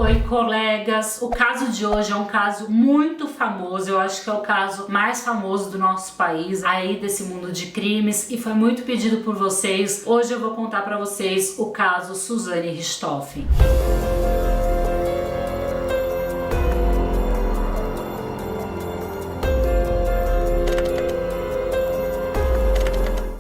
Oi, colegas! O caso de hoje é um caso muito famoso, eu acho que é o caso mais famoso do nosso país, aí desse mundo de crimes, e foi muito pedido por vocês. Hoje eu vou contar pra vocês o caso Suzane Richthofen.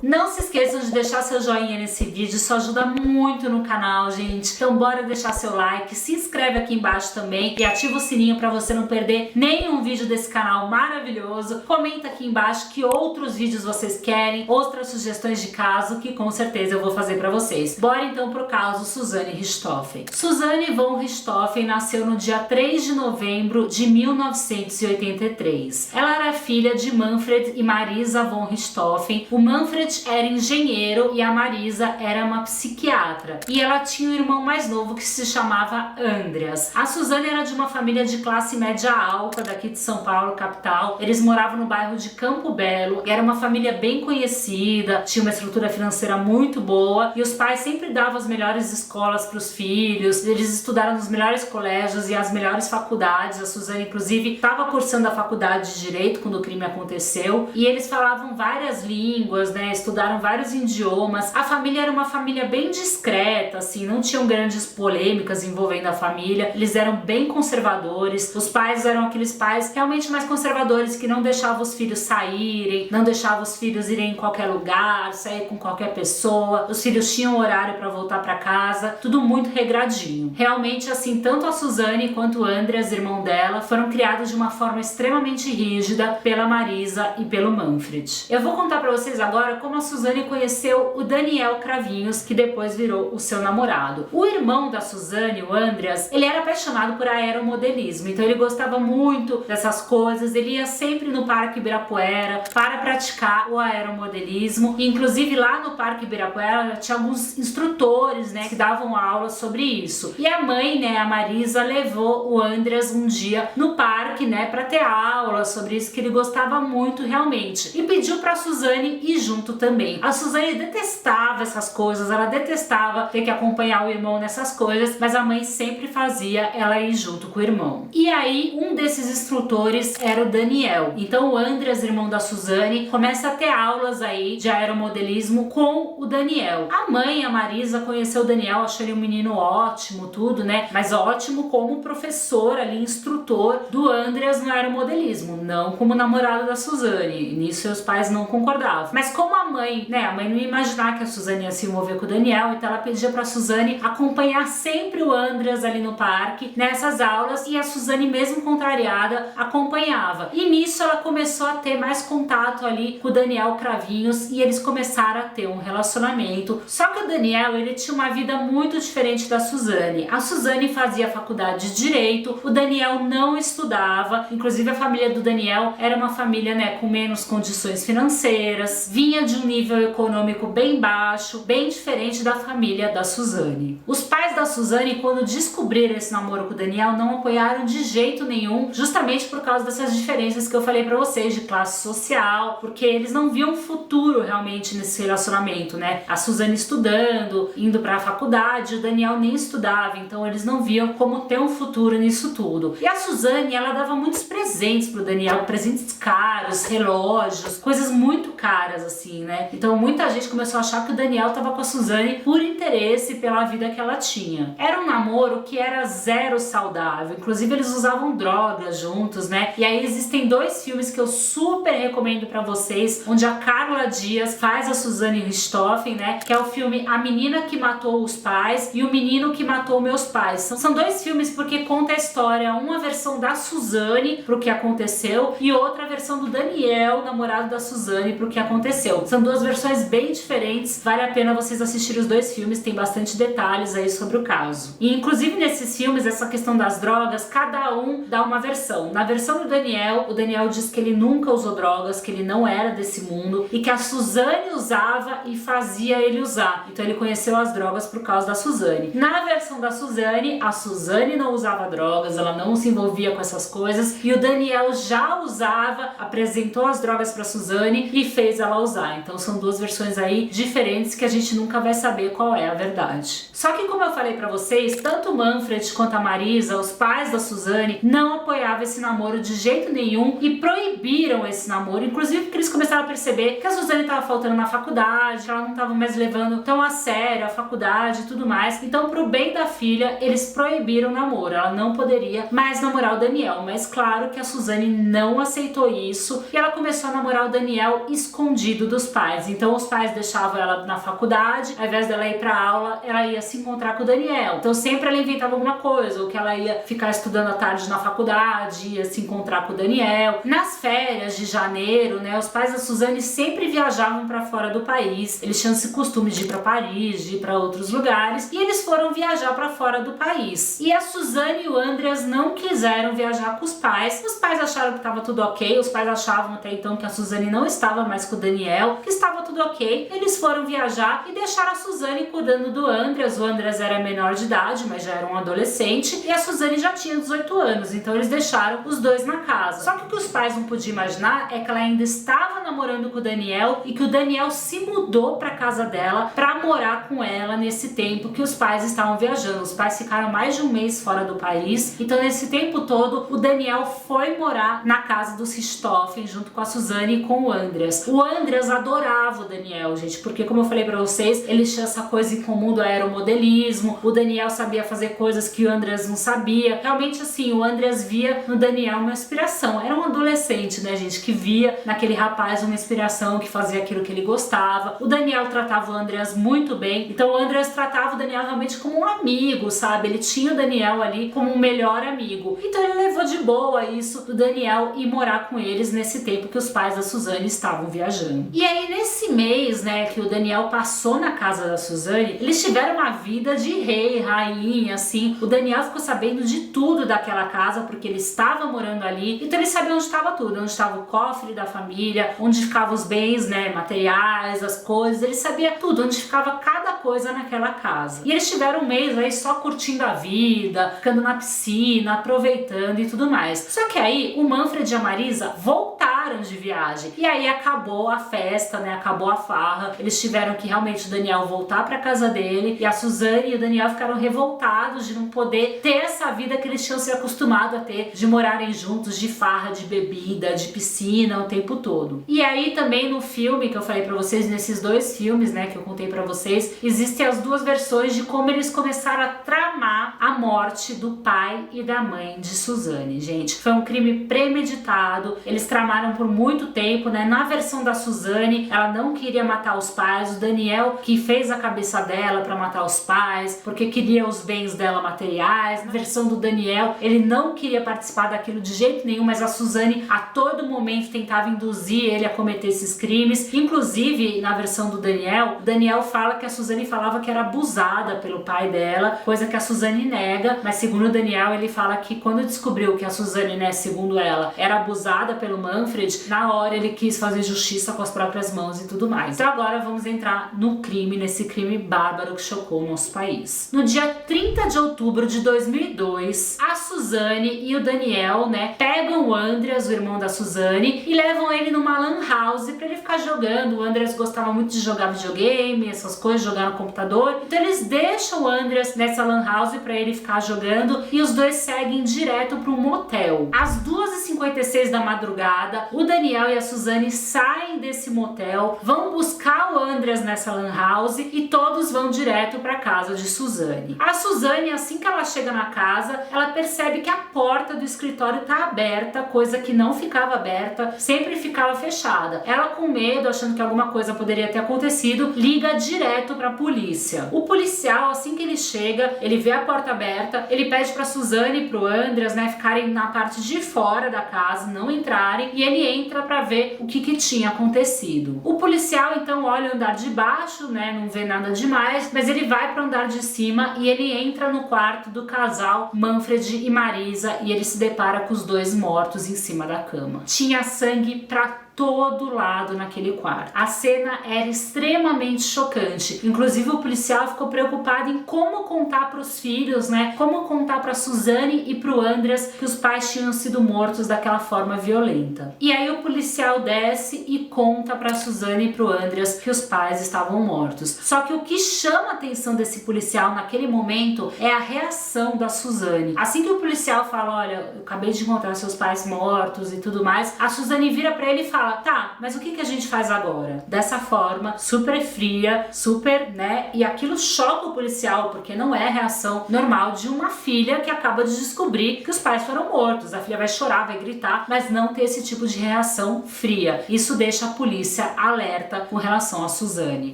Não se esqueçam de deixar seu joinha nesse vídeo, isso ajuda muito no canal, gente. Então bora deixar seu like, se inscreve aqui embaixo também e ativa o sininho para você não perder nenhum vídeo desse canal maravilhoso. Comenta aqui embaixo que outros vídeos vocês querem, outras sugestões de caso que com certeza eu vou fazer para vocês. Bora então pro caso Suzane Richthofen. Suzane von Richthofen nasceu no dia 3 de novembro de 1983. Ela era filha de Manfred e Marisa von Richthofen. O Manfred era engenheiro e a Marisa era uma psiquiatra. E ela tinha um irmão mais novo que se chamava Andreas. A Suzane era de uma família de classe média alta daqui de São Paulo, capital. Eles moravam no bairro de Campo Belo. Era uma família bem conhecida, tinha uma estrutura financeira muito boa e os pais sempre davam as melhores escolas para os filhos. Eles estudaram nos melhores colégios e as melhores faculdades. A Suzane, inclusive, estava cursando a faculdade de Direito quando o crime aconteceu. E eles falavam várias línguas, né? Estudaram vários idiomas. A família era uma família bem discreta, assim, não tinham grandes polêmicas envolvendo a família. Eles eram bem conservadores. Os pais eram aqueles pais realmente mais conservadores que não deixavam os filhos saírem, não deixavam os filhos irem em qualquer lugar, sair com qualquer pessoa. Os filhos tinham horário para voltar para casa, tudo muito regradinho. Realmente, assim, tanto a Suzane quanto o Andreas, irmão dela, foram criados de uma forma extremamente rígida pela Marisa e pelo Manfred. Eu vou contar para vocês agora como a Suzane conheceu o Daniel Cravinhos, que depois virou o seu namorado. O irmão da Suzane, o Andreas, ele era apaixonado por aeromodelismo, então ele gostava muito dessas coisas, ele ia sempre no Parque Ibirapuera para praticar o aeromodelismo, e inclusive lá no Parque Ibirapuera tinha alguns instrutores, né, que davam aulas sobre isso. E a mãe, né, a Marisa, levou o Andreas um dia no parque, né, para ter aula sobre isso, que ele gostava muito realmente, e pediu para Suzane ir junto também. A Suzane detestava essas coisas, ela detestava ter que acompanhar o irmão nessas coisas, mas a mãe sempre fazia ela ir junto com o irmão. E aí, um desses instrutores era o Daniel. Então o Andreas, irmão da Suzane, começa a ter aulas aí de aeromodelismo com o Daniel. A mãe, a Marisa, conheceu o Daniel, achou ele um menino ótimo, tudo, né? Mas ótimo como professor ali, instrutor do Andreas no aeromodelismo, não como namorado da Suzane. Nisso seus pais não concordavam. Mas como a mãe, né, a mãe não ia imaginar que a Suzane ia se envolver com o Daniel, então ela pedia pra Suzane acompanhar sempre o Andreas ali no parque, nessas aulas, e a Suzane, mesmo contrariada, acompanhava. E nisso ela começou a ter mais contato ali com o Daniel Cravinhos e eles começaram a ter um relacionamento. Só que o Daniel, ele tinha uma vida muito diferente da Suzane. A Suzane fazia faculdade de Direito, o Daniel não estudava, inclusive a família do Daniel era uma família, né, com menos condições financeiras, vinha de um nível econômico bem baixo, bem diferente da família da Suzane. Os pais da Suzane, quando descobriram esse namoro com o Daniel, não apoiaram de jeito nenhum, justamente por causa dessas diferenças que eu falei pra vocês, de classe social, porque eles não viam futuro realmente nesse relacionamento, né? A Suzane estudando, indo pra faculdade, o Daniel nem estudava, então eles não viam como ter um futuro nisso tudo. E a Suzane, ela dava muitos presentes pro Daniel, presentes caros, relógios, coisas muito caras, assim, né? Então muita gente começou a achar que o Daniel tava com a Suzane por interesse pela vida que ela tinha. Era um namoro que era zero saudável, inclusive eles usavam drogas juntos, né? E aí existem dois filmes que eu super recomendo pra vocês, onde a Carla Dias faz a Suzane Richthofen, né? Que é o filme A Menina que Matou os Pais e O Menino que Matou Meus Pais. São dois filmes porque conta a história, uma versão da Suzane pro que aconteceu e outra versão do Daniel, namorado da Suzane, pro que aconteceu. São duas versões bem diferentes, vale a pena vocês assistirem os dois filmes, tem bastante detalhes aí sobre o caso. E inclusive nesses filmes, essa questão das drogas, cada um dá uma versão. Na versão do Daniel, o Daniel diz que ele nunca usou drogas, que ele não era desse mundo e que a Suzane usava e fazia ele usar. Então ele conheceu as drogas por causa da Suzane. Na versão da Suzane, a Suzane não usava drogas, ela não se envolvia com essas coisas e o Daniel já usava, apresentou as drogas pra Suzane e fez ela usar. Então são duas duas versões aí diferentes que a gente nunca vai saber qual é a verdade. Só que, como eu falei pra vocês, tanto o Manfred quanto a Marisa, os pais da Suzane, não apoiavam esse namoro de jeito nenhum e proibiram esse namoro, inclusive porque eles começaram a perceber que a Suzane estava faltando na faculdade, que ela não estava mais levando tão a sério a faculdade e tudo mais. Então, pro bem da filha, eles proibiram o namoro. Ela não poderia mais namorar o Daniel, mas claro que a Suzane não aceitou isso e ela começou a namorar o Daniel escondido dos pais. Então, os pais deixavam ela na faculdade, ao invés dela ir pra aula, ela ia se encontrar com o Daniel. Então, sempre ela inventava alguma coisa, ou que ela ia ficar estudando à tarde na faculdade, ia se encontrar com o Daniel. Nas férias de janeiro, né, os pais da Suzane sempre viajavam para fora do país. Eles tinham esse costume de ir para Paris, de ir para outros lugares, e eles foram viajar para fora do país. E a Suzane e o Andreas não quiseram viajar com os pais. Os pais acharam que estava tudo ok, os pais achavam até então que a Suzane não estava mais com o Daniel, que estava tudo ok. Eles foram viajar e deixaram a Suzane cuidando do Andreas. O Andreas era menor de idade, mas já era um adolescente, e a Suzane já tinha 18 anos, então eles deixaram os dois na casa. Só que o que os pais não podiam imaginar é que ela ainda estava namorando com o Daniel e que o Daniel se mudou para casa dela para morar com ela nesse tempo que os pais estavam viajando. Os pais ficaram mais de um mês fora do país, então nesse tempo todo o Daniel foi morar na casa dos Richthofen junto com a Suzane e com o Andreas. O Andreas adorava o Daniel, gente, porque como eu falei para vocês, eles tinham essa coisa em comum do aeromodelismo. O Daniel sabia fazer coisas que o Andreas não sabia. Realmente assim, o Andreas via no Daniel uma inspiração. Era um adolescente, né, gente, que via naquele rapaz uma inspiração, que fazia aquilo que ele gostava. O Daniel tratava o Andreas muito bem, então o Andreas tratava o Daniel realmente como um amigo, sabe? Ele tinha o Daniel ali como um melhor amigo. Então ele levou de boa isso do Daniel ir morar com eles nesse tempo que os pais da Suzane estavam viajando. E aí nesse mês, né, que o Daniel passou na casa da Suzane, eles tiveram uma vida de rei, rainha, assim. O Daniel ficou sabendo de tudo daquela casa porque ele estava morando ali, então ele sabia onde estava tudo, onde estava o cofre da família, onde ficavam os bens, né, materiais, as coisas. Ele sabia tudo, onde ficava cada coisa naquela casa. E eles tiveram um mês aí só curtindo a vida, ficando na piscina, aproveitando e tudo mais. Só que aí o Manfred e a Marisa voltaram de viagem e aí acabou a festa, né, acabou a farra. Eles tiveram que realmente o Daniel voltar para casa dele e a Suzane e o Daniel ficaram revoltados de não poder ter essa vida que eles tinham se acostumado a ter, de morarem juntos, de farra, de bebida, de piscina o tempo todo. E aí também no filme que eu falei pra vocês, nesses dois filmes, né, que eu contei pra vocês, existem as duas versões de como eles começaram a tramar a morte do pai e da mãe de Suzane, gente. Foi um crime premeditado, eles tramaram por muito tempo, né, na versão da Suzane, ela não queria matar os pais, o Daniel que fez a cabeça dela pra matar os pais, porque queria os bens dela materiais. Na versão do Daniel, ele não queria participar daquilo de jeito nenhum, mas a Suzane a todo momento tentava induzir ele a cometer esses crimes. Inclusive, na versão do Daniel, o Daniel fala que a Suzane falava que era abusada pelo pai dela, coisa que a Suzane nega, mas segundo o Daniel, ele fala que quando descobriu que a Suzane, né, segundo ela, era abusada pelo Manfred, na hora ele quis fazer justiça com as próprias mãos e tudo mais. Então agora vamos entrar no crime, nesse crime bárbaro que chocou o nosso país. No dia 30 de outubro de 2002, a Suzane e o Daniel, né, pegam o Andreas, o irmão da Suzane, e levam ele numa lan house pra ele ficar jogando. O Andreas gostava muito de jogar videogame, essas coisas, jogar no computador. Então eles deixam o Andreas nessa lan house pra ele ficar jogando e os dois seguem direto para um motel. Às 2h56 da madrugada, o Daniel e a Suzane saem desse motel, vão buscar o Andreas nessa lan house e todos vão direto pra casa de Suzane. A Suzane, assim que ela chega na casa, ela percebe que a porta do escritório tá aberta, coisa que não ficava aberta, sempre ficava fechada. Ela, com medo, achando que alguma coisa poderia ter acontecido, liga direto pra polícia. O policial, assim que ele chega, ele vê a porta aberta, ele pede pra Suzane e pro Andreas, né, ficarem na parte de fora da casa, não entrarem, e ele entra pra ver o que tinha acontecido. O policial, então, olha o andar de baixo, né, não vê nada demais, mas ele vai pro andar de cima e ele entra no quarto do casal Manfred e Marisa e ele se depara com os dois mortos em cima da cama. Tinha sangue pra todo lado naquele quarto. A cena era extremamente chocante. Inclusive o policial ficou preocupado em como contar para os filhos, né? Como contar para Suzane e para o Andreas que os pais tinham sido mortos daquela forma violenta. E aí o policial desce e conta para Suzane e para o Andreas que os pais estavam mortos. Só que o que chama a atenção desse policial naquele momento é a reação da Suzane. Assim que o policial fala, olha, eu acabei de encontrar seus pais mortos e tudo mais, a Suzane vira para ele e fala, tá, mas o que a gente faz agora? Dessa forma, super fria, super, né? E aquilo choca o policial, porque não é a reação normal de uma filha que acaba de descobrir que os pais foram mortos. A filha vai chorar, vai gritar, mas não ter esse tipo de reação fria. Isso deixa a polícia alerta com relação a Suzane.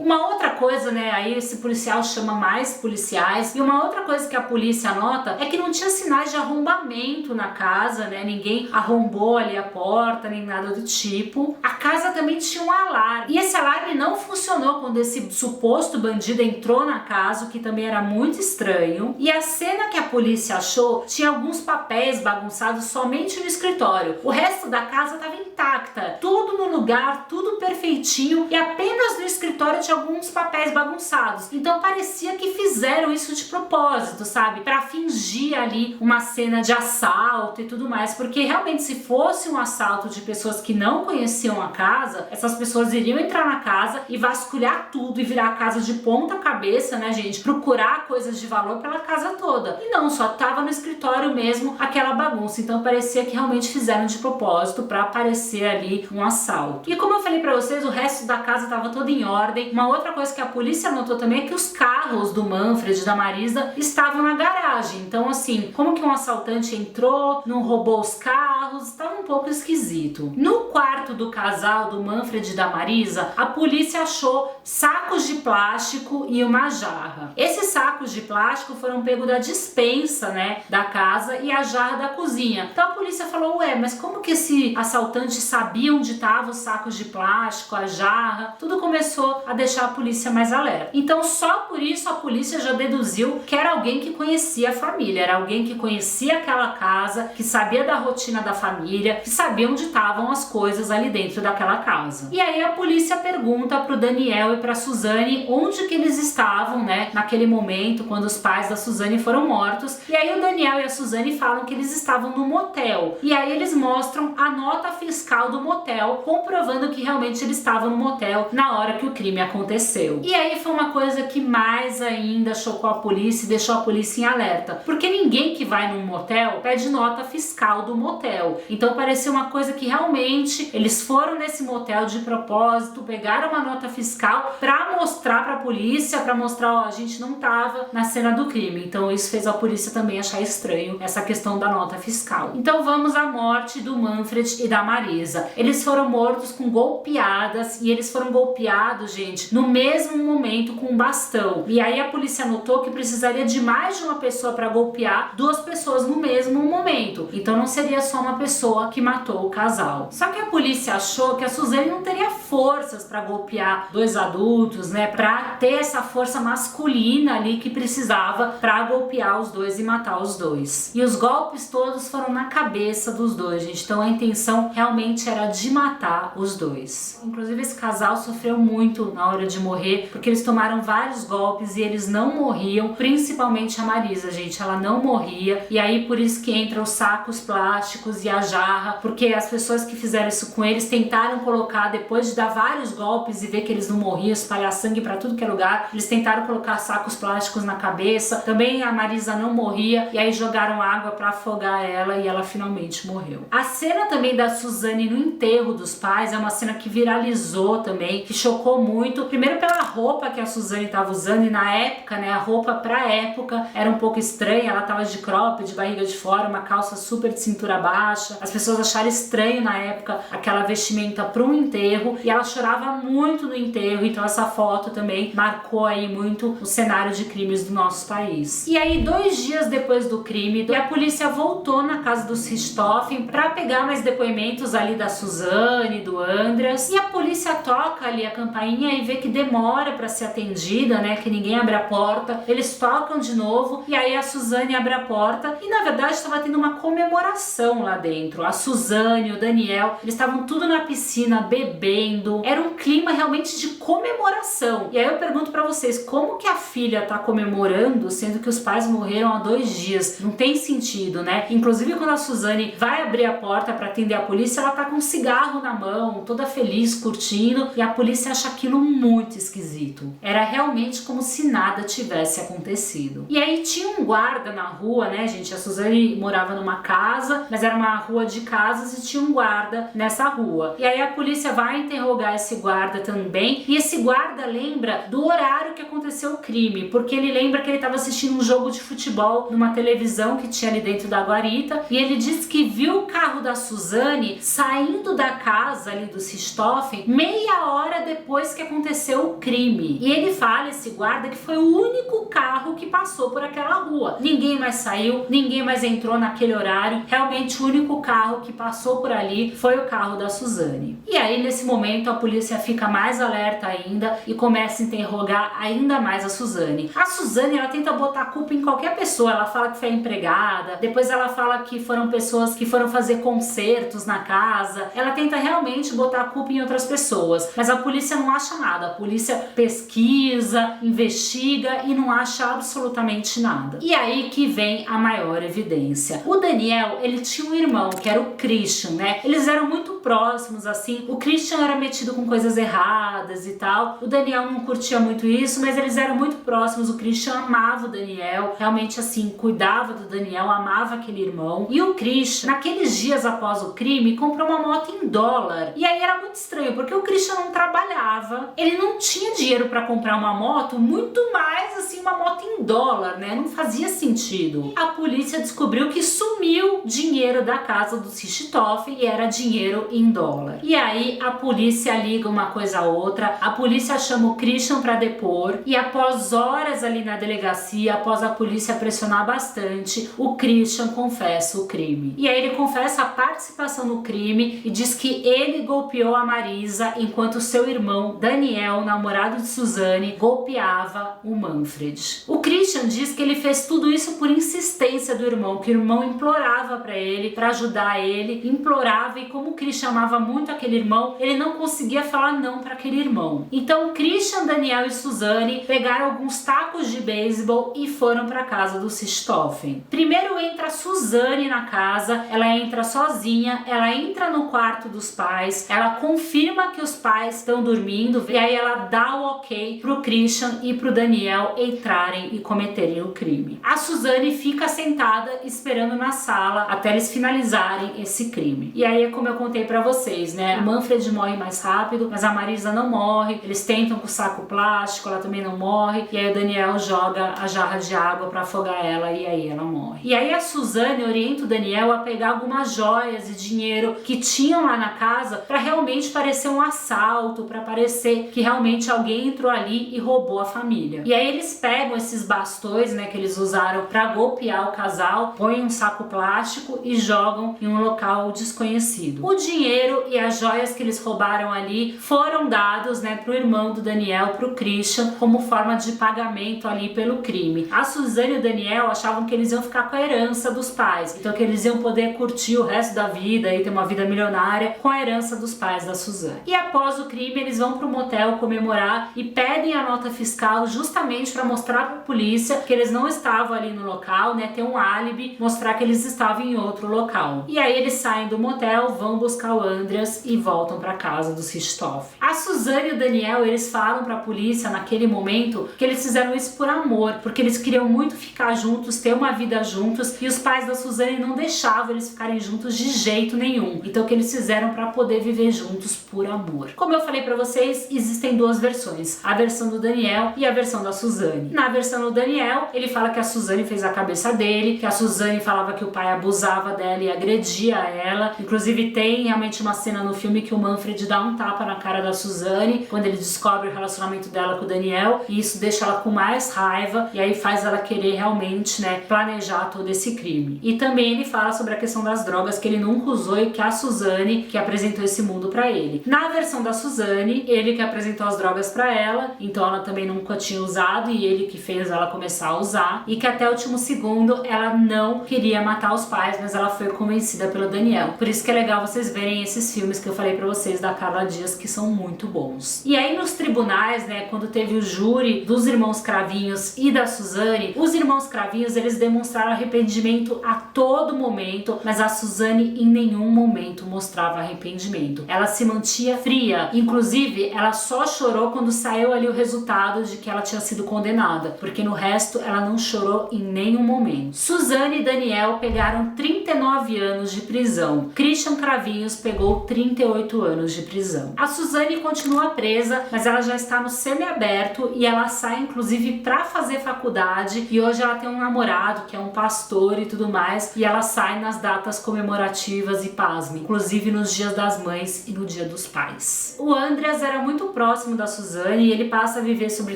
Uma outra coisa, né? Aí esse policial chama mais policiais. E uma outra coisa que a polícia nota é que não tinha sinais de arrombamento na casa, né? Ninguém arrombou ali a porta, nem nada do tipo. A casa também tinha um alarme. E esse alarme não funcionou quando esse suposto bandido entrou na casa, o que também era muito estranho. E a cena que a polícia achou tinha alguns papéis bagunçados somente no escritório. O resto da casa estava intacta, tudo no lugar, tudo perfeitinho, e apenas no escritório tinha alguns papéis bagunçados. Então parecia que fizeram isso de propósito, sabe? Pra fingir ali uma cena de assalto e tudo mais, porque realmente se fosse um assalto de pessoas que não conheciam a casa, essas pessoas iriam entrar na casa e vasculhar tudo e virar a casa de ponta cabeça, né, gente? Procurar coisas de valor pela casa toda. E não, só tava no escritório mesmo aquela bagunça. Então parecia que realmente fizeram de propósito pra parecer ali um assalto. E como eu falei pra vocês, o resto da casa tava todo em ordem. Uma outra coisa que a polícia notou também é que os carros do Manfred e da Marisa estavam na garagem. Então assim, como que um assaltante entrou, não roubou os carros, estava um pouco esquisito. No quarto do casal do Manfred e da Marisa, a polícia achou sacos de plástico e uma jarra. Esses sacos de plástico foram pegos da despensa, né, da casa, e a jarra da cozinha. Então a polícia falou, ué, mas como que esse assaltante sabia onde estavam os sacos de plástico, a jarra? Tudo começou a deixar a polícia mais alerta. Então só por isso a polícia já deduziu que era alguém que conhecia a família, era alguém que conhecia aquela casa, que sabia da rotina da família, que sabia onde estavam as coisas ali dentro daquela casa. E aí a polícia pergunta pro Daniel e pra Suzane onde que eles estavam, né, naquele momento quando os pais da Suzane foram mortos. E aí o Daniel e a Suzane falam que eles estavam no motel. E aí eles mostram a nota fiscal do motel, comprovando que realmente eles estavam no motel na hora que o crime aconteceu. E aí foi uma coisa que mais ainda chocou a polícia e deixou a polícia em alerta, porque ninguém que vai num motel pede nota fiscal do motel. Então parecia uma coisa que realmente eles foram nesse motel de propósito, pegaram uma nota fiscal pra mostrar pra polícia, pra mostrar, ó, a gente não tava na cena do crime. Então isso fez a polícia também achar estranho essa questão da nota fiscal. Então vamos à morte do Manfred e da Marisa. Eles foram mortos com golpeadas, e eles foram golpeados, gente, no mesmo momento com um bastão. E aí a polícia notou que precisaria de mais de uma pessoa para golpear duas pessoas no mesmo momento. Então não seria só uma pessoa que matou o casal. Só que a polícia achou que a Suzane não teria forças para golpear dois adultos, né, para ter essa força masculina ali que precisava para golpear os dois e matar os dois. E os golpes todos foram na cabeça dos dois, gente. Então a intenção realmente era de matar os dois. Inclusive esse casal sofreu muito na hora de morrer, porque eles tomaram vários golpes e eles não morriam, principalmente a Marisa, gente, ela não morria. E aí por isso que entram os sacos plásticos e a jarra, porque as pessoas que fizeram isso com eles tentaram colocar, depois de dar vários golpes e ver que eles não morriam, espalhar sangue pra tudo que é lugar, eles tentaram colocar sacos plásticos na cabeça. Também a Marisa não morria, e aí jogaram água pra afogar ela e ela finalmente morreu. A cena também da Suzane no enterro dos pais é uma cena que viralizou também, que chocou muito. Primeiro pela roupa que a Suzane estava usando, e na época, né, a roupa pra época era um pouco estranha, ela tava de crop, de barriga de fora, uma calça super de cintura baixa. As pessoas acharam estranho na época aquela vestimenta para um enterro, e ela chorava muito no enterro, então essa foto também marcou aí muito o cenário de crimes do nosso país. E aí 2 dias depois do crime, a polícia voltou na casa dos Richthofen para pegar mais depoimentos ali da Suzane, do Andreas, e a polícia toca ali a campainha e vê que demora para ser atendida, né, que ninguém abre a porta. Eles tocam de novo e aí a Suzane abre a porta, e na verdade estava tendo tendo uma comemoração lá dentro. A Suzane, o Daniel, eles estavam tudo na piscina bebendo. Era um clima realmente de comemoração. E aí eu pergunto pra vocês, como que a filha tá comemorando sendo que os pais morreram há 2 dias? Não tem sentido, né? Inclusive quando a Suzane vai abrir a porta pra atender a polícia, ela tá com um cigarro na mão, toda feliz, curtindo, e a polícia acha aquilo muito esquisito. Era realmente como se nada tivesse acontecido. E aí tinha um guarda na rua, né, gente? A Suzane morava numa casa, mas era uma rua de casas e tinha um guarda nessa rua. E aí a polícia vai interrogar esse guarda também, e esse guarda lembra do horário que aconteceu o crime, porque ele lembra que ele estava assistindo um jogo de futebol numa televisão que tinha ali dentro da guarita, e ele diz que viu o carro da Suzane saindo da casa ali do Richthofen meia hora depois que aconteceu o crime. E ele fala, esse guarda, que foi o único carro que passou por aquela rua. Ninguém mais saiu, ninguém mais entrou naquele horário. Realmente o único carro que passou por ali foi o carro da Suzane. E aí nesse momento a polícia fica mais alerta ainda e começa a interrogar ainda mais a Suzane. A Suzane, ela tenta botar a culpa em qualquer pessoa. Ela fala que foi a empregada, depois ela fala que foram pessoas que foram fazer concertos na casa. Ela tenta realmente botar a culpa em outras pessoas, mas a polícia não acha nada. A polícia pesquisa, investiga e não acha absolutamente nada. E aí que vem a maior evidência. O Daniel, ele tinha um irmão que era o Christian, né? Eles eram muito próximos, assim. O Christian era metido com coisas erradas e tal. O Daniel não curtia muito isso, mas eles eram muito próximos. O Christian amava o Daniel, realmente assim, cuidava do Daniel, amava aquele irmão. E o Christian, naqueles dias após o crime, comprou uma moto em dólar. E aí era muito estranho, porque o Christian não trabalhava, ele não tinha dinheiro para comprar uma moto, muito mais assim, uma moto em dólar, né? Não fazia sentido. A polícia descobriu que sumiu dinheiro da casa do Richthofen e era dinheiro em dólar. E aí a polícia liga uma coisa a outra, a polícia chama o Christian para depor, e após horas ali na delegacia, após a polícia pressionar bastante, o Christian confessa o crime. E aí ele confessa a participação no crime e diz que ele golpeou a Marisa enquanto seu irmão Daniel, namorado de Suzane, golpeava o Manfred. O Christian diz que ele fez tudo isso por insistência do irmão, que o irmão implorava para ele, para ajudar ele, implorava, e como o Christian amava muito aquele irmão, ele não conseguia falar não para aquele irmão. Então Christian, Daniel e Suzane pegaram alguns tacos de beisebol e foram para casa do Richthofen. Primeiro entra a Suzane na casa, ela entra sozinha, ela entra no quarto dos pais, ela confirma que os pais estão dormindo, e aí ela dá o ok pro Christian e pro Daniel entrarem e cometerem o crime. A Suzane fica sentada esperando na sala até eles finalizarem esse crime. E aí é como eu contei pra vocês, né? O Manfred morre mais rápido, mas a Marisa não morre. Eles tentam com o saco plástico, ela também não morre. E aí o Daniel joga a jarra de água pra afogar ela e aí ela morre. E aí a Suzane orienta o Daniel a pegar algumas joias e dinheiro que tinham lá na casa pra realmente parecer um assalto, pra parecer que realmente alguém entrou ali e roubou a família. E aí eles pegam esses bastões, né, que eles usaram pra golpear o casal, põem um saco plástico e jogam em um local desconhecido. O dinheiro e as joias que eles roubaram ali foram dados, né, pro irmão do Daniel, pro Christian, como forma de pagamento ali pelo crime. A Suzane e o Daniel achavam que eles iam ficar com a herança dos pais, então que eles iam poder curtir o resto da vida e ter uma vida milionária com a herança dos pais da Suzane. E após o crime, eles vão pro motel comemorar e pedem a nota fiscal justamente para mostrar pra polícia que eles não estavam ali no local, né, ter um álibi, mostrar que eles estavam em outro local. E aí eles saem do motel, vão buscar o Andreas e voltam para casa dos Richthofen. A Suzane e o Daniel, eles falam para a polícia naquele momento que eles fizeram isso por amor, porque eles queriam muito ficar juntos, ter uma vida juntos, e os pais da Suzane não deixavam eles ficarem juntos de jeito nenhum. Então o que eles fizeram para poder viver juntos por amor. Como eu falei para vocês, existem duas versões, a versão do Daniel e a versão da Suzane. Na versão do Daniel, ele fala que a Suzane fez a cabeça dele, que a Suzane falava que o pai abusava dela e agredia ela. Inclusive tem realmente uma cena no filme que o Manfred dá um tapa na cara da Suzane quando ele descobre o relacionamento dela com o Daniel, e isso deixa ela com mais raiva e aí faz ela querer realmente, né, planejar todo esse crime. E também ele fala sobre a questão das drogas, que ele nunca usou e que a Suzane que apresentou esse mundo pra ele. Na versão da Suzane, ele que apresentou as drogas pra ela, então ela também nunca tinha usado e ele que fez ela começar a usar, e que até o último segundo ela não queria queria matar os pais, mas ela foi convencida pelo Daniel. Por isso que é legal vocês verem esses filmes que eu falei pra vocês da Carla Dias, que são muito bons. E aí nos tribunais, né, quando teve o júri dos irmãos Cravinhos e da Suzane, os irmãos Cravinhos, eles demonstraram arrependimento a todo momento, mas a Suzane em nenhum momento mostrava arrependimento. Ela se mantinha fria, inclusive ela só chorou quando saiu ali o resultado de que ela tinha sido condenada, porque no resto ela não chorou em nenhum momento. Suzane e Daniel pegaram 39 anos de prisão. Christian Cravinhos pegou 38 anos de prisão. A Suzane continua presa, mas ela já está no semiaberto e ela sai inclusive para fazer faculdade, e hoje ela tem um namorado que é um pastor e tudo mais, e ela sai nas datas comemorativas e pasme, inclusive nos dias das mães e no dia dos pais. O Andreas era muito próximo da Suzane e ele passa a viver sob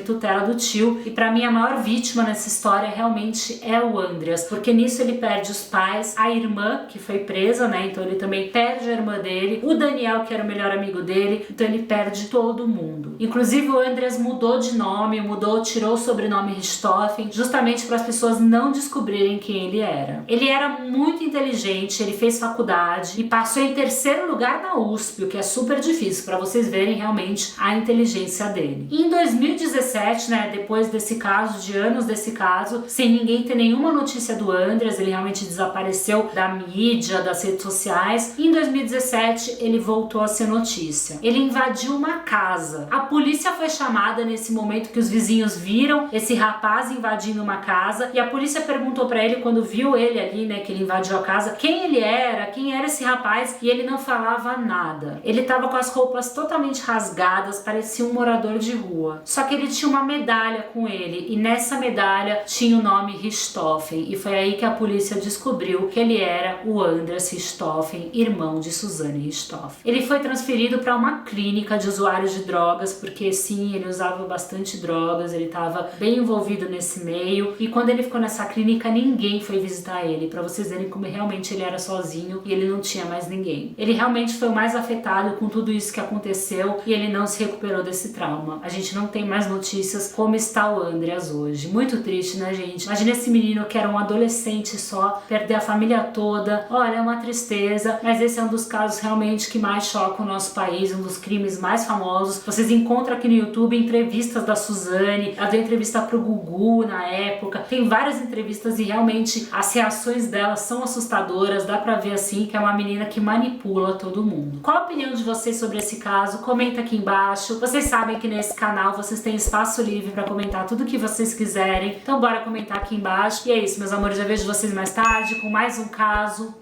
tutela do tio, e para mim a maior vítima nessa história realmente é o Andreas, porque nisso ele perde os pais, a irmã que foi presa, né, então ele também perde a irmã dele, o Daniel que era o melhor amigo dele, então ele perde todo mundo. Inclusive o Andreas mudou de nome, tirou o sobrenome Richthofen, justamente para as pessoas não descobrirem quem ele era. Ele era muito inteligente, ele fez faculdade e passou em terceiro lugar na USP, o que é super difícil, para vocês verem realmente a inteligência dele. E em 2017, né, depois desse caso, de anos desse caso, sem ninguém ter nenhuma notícia do Andreas, ele realmente desapareceu da mídia, das redes sociais, e em 2017 ele voltou a ser notícia. Ele invadiu uma casa. A polícia foi chamada nesse momento que os vizinhos viram esse rapaz invadindo uma casa, e a polícia perguntou pra ele, quando viu ele ali, né, que ele invadiu a casa, quem ele era, quem era esse rapaz, e ele não falava nada. Ele tava com as roupas totalmente rasgadas, parecia um morador de rua. Só que ele tinha uma medalha com ele, e nessa medalha tinha o nome Richthofen, e foi aí que a polícia descobriu que ele era o Andreas Richthofen, irmão de Suzane Richthofen. Ele foi transferido para uma clínica de usuários de drogas, porque sim, ele usava bastante drogas, ele estava bem envolvido nesse meio, e quando ele ficou nessa clínica ninguém foi visitar ele, para vocês verem como realmente ele era sozinho e ele não tinha mais ninguém. Ele realmente foi o mais afetado com tudo isso que aconteceu, e ele não se recuperou desse trauma. A gente não tem mais notícias como está o Andreas hoje. Muito triste, né, gente? Imagina esse menino que era um adolescente só, perder a família toda. Olha, é uma tristeza, mas esse é um dos casos realmente que mais choca o nosso país, um dos crimes mais famosos. Vocês encontram aqui no YouTube entrevistas da Suzane, ela deu entrevista pro Gugu na época, tem várias entrevistas e realmente as reações dela são assustadoras, dá pra ver assim que é uma menina que manipula todo mundo. Qual a opinião de vocês sobre esse caso? Comenta aqui embaixo. Vocês sabem que nesse canal vocês têm espaço livre pra comentar tudo que vocês quiserem, então bora comentar aqui embaixo. E é isso, meus amores, eu vejo vocês mais tarde com mais um caso.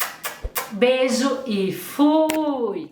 Beijo e fui!